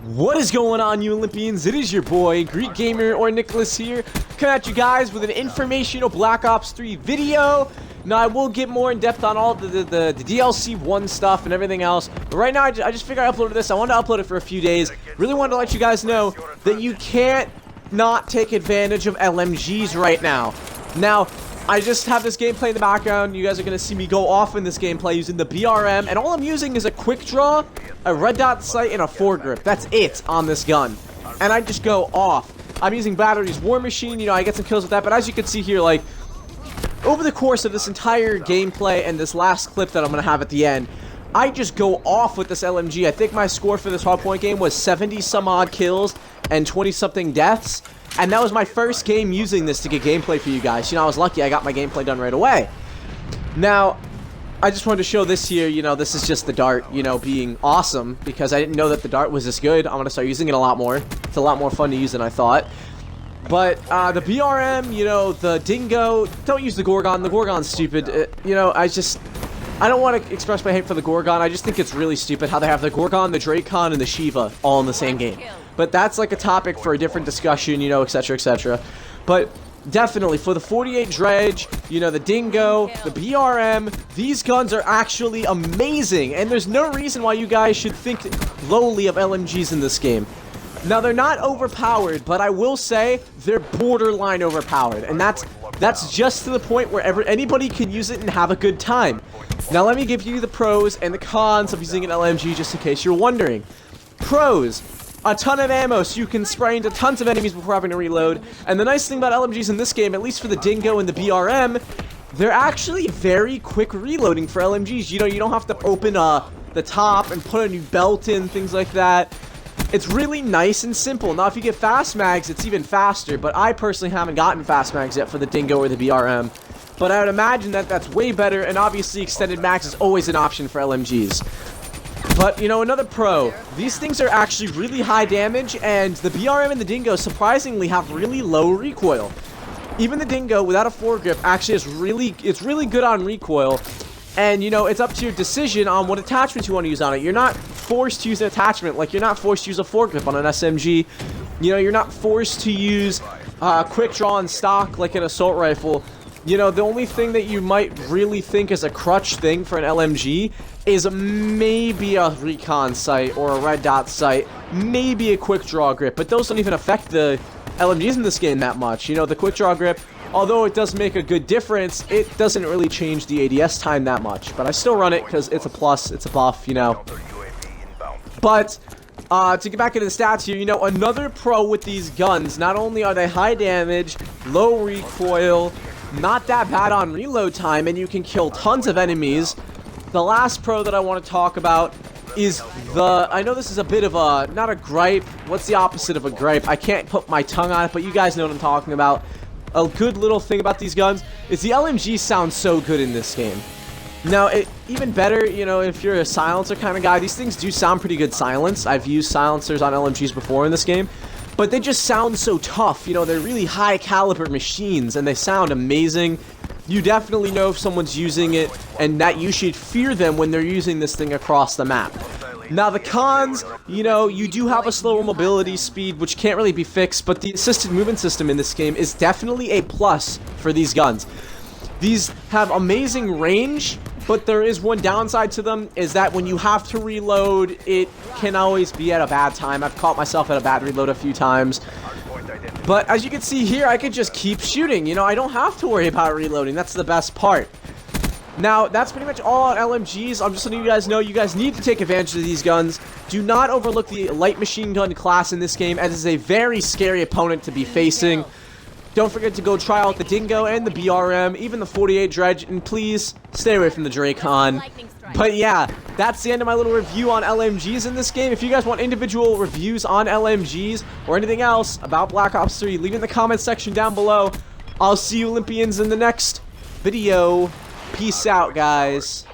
What is going on, you Olympians? It is your boy, Greek Gamer or Nicholas here, coming at you guys with an informational Black Ops 3 video. Now, I will get more in depth on all the DLC 1 stuff and everything else, but right now, I just figured I uploaded this. I wanted to upload it for a few days. Really wanted to let you guys know that you can't not take advantage of LMGs right now. Now, I just have this gameplay in the background. You guys are going to see me go off in this gameplay using the BRM, and all I'm using is a quick draw, a red dot sight, and a foregrip. That's it on this gun, and I just go off. I'm using Battery's War Machine, you know, I get some kills with that, but as you can see here, like, over the course of this entire gameplay and this last clip that I'm going to have at the end, I just go off with this LMG. I think my score for this hardpoint game was 70 some odd kills and 20 something deaths. And that was my first game using this to get gameplay for you guys. You know, I was lucky I got my gameplay done right away. Now, I just wanted to show this here, you know, this is just the dart, you know, being awesome. Because I didn't know that the dart was this good. I'm going to start using it a lot more. It's a lot more fun to use than I thought. But, the BRM, you know, the Dingo, don't use the Gorgon. The Gorgon's stupid. You know, I don't want to express my hate for the Gorgon. I just think it's really stupid how they have the Gorgon, the Dracon, and the Shiva all in the same game. But that's like a topic for a different discussion, you know, etc., etc. But definitely, for the 48 Dredge, you know, the Dingo, the BRM, these guns are actually amazing. And there's no reason why you guys should think lowly of LMGs in this game. Now, they're not overpowered, but I will say they're borderline overpowered. And that's just to the point where anybody can use it and have a good time. Now, let me give you the pros and the cons of using an LMG just in case you're wondering. Pros: a ton of ammo, so you can spray into tons of enemies before having to reload. And the nice thing about LMGs in this game, at least for the Dingo and the BRM, they're actually very quick reloading for LMGs. You know, you don't have to open the top and put a new belt in, things like that. It's really nice and simple. Now, if you get fast mags, it's even faster, but I personally haven't gotten fast mags yet for the Dingo or the BRM. But I would imagine that that's way better, and obviously extended mags is always an option for LMGs. But, you know, another pro, these things are actually really high damage, and the BRM and the Dingo surprisingly have really low recoil. Even the Dingo, without a foregrip, actually it's really good on recoil. And, you know, it's up to your decision on what attachments you want to use on it. You're not forced to use an attachment, like you're not forced to use a foregrip on an SMG. You know, you're not forced to use quick draw and stock like an assault rifle. You know, the only thing that you might really think is a crutch thing for an LMG is maybe a recon sight or a red dot sight, maybe a quick draw grip, but those don't even affect the LMGs in this game that much. You know, the quick draw grip, although it does make a good difference, it doesn't really change the ADS time that much. But I still run it because it's a plus, it's a buff, you know. But, to get back into the stats here, you know, another pro with these guns, not only are they high damage, low recoil, not that bad on reload time, and you can kill tons of enemies. The last pro that I want to talk about is I know this is a bit of a, not a gripe, what's the opposite of a gripe? I can't put my tongue on it, but you guys know what I'm talking about. A good little thing about these guns is the LMG sounds so good in this game. Now, even better, you know, if you're a silencer kind of guy, these things do sound pretty good silence. I've used silencers on LMGs before in this game, but they just sound so tough. You know, they're really high caliber machines, and they sound amazing. You definitely know if someone's using it, and that you should fear them when they're using this thing across the map. Now, the cons, you know, you do have a slower mobility speed, which can't really be fixed, but the assisted movement system in this game is definitely a plus for these guns. These have amazing range, but there is one downside to them, is that when you have to reload, it can always be at a bad time. I've caught myself at a bad reload a few times. But as you can see here, I could just keep shooting. You know, I don't have to worry about reloading. That's the best part. Now, that's pretty much all on LMGs. I'm just letting you guys know you guys need to take advantage of these guns. Do not overlook the light machine gun class in this game, as it is a very scary opponent to be facing. Don't forget to go try out the Dingo and the BRM, even the 48 Dredge, and please stay away from the Dracon. But yeah, that's the end of my little review on LMGs in this game. If you guys want individual reviews on LMGs or anything else about Black Ops 3, leave it in the comments section down below. I'll see you Olympians in the next video. Peace out, guys.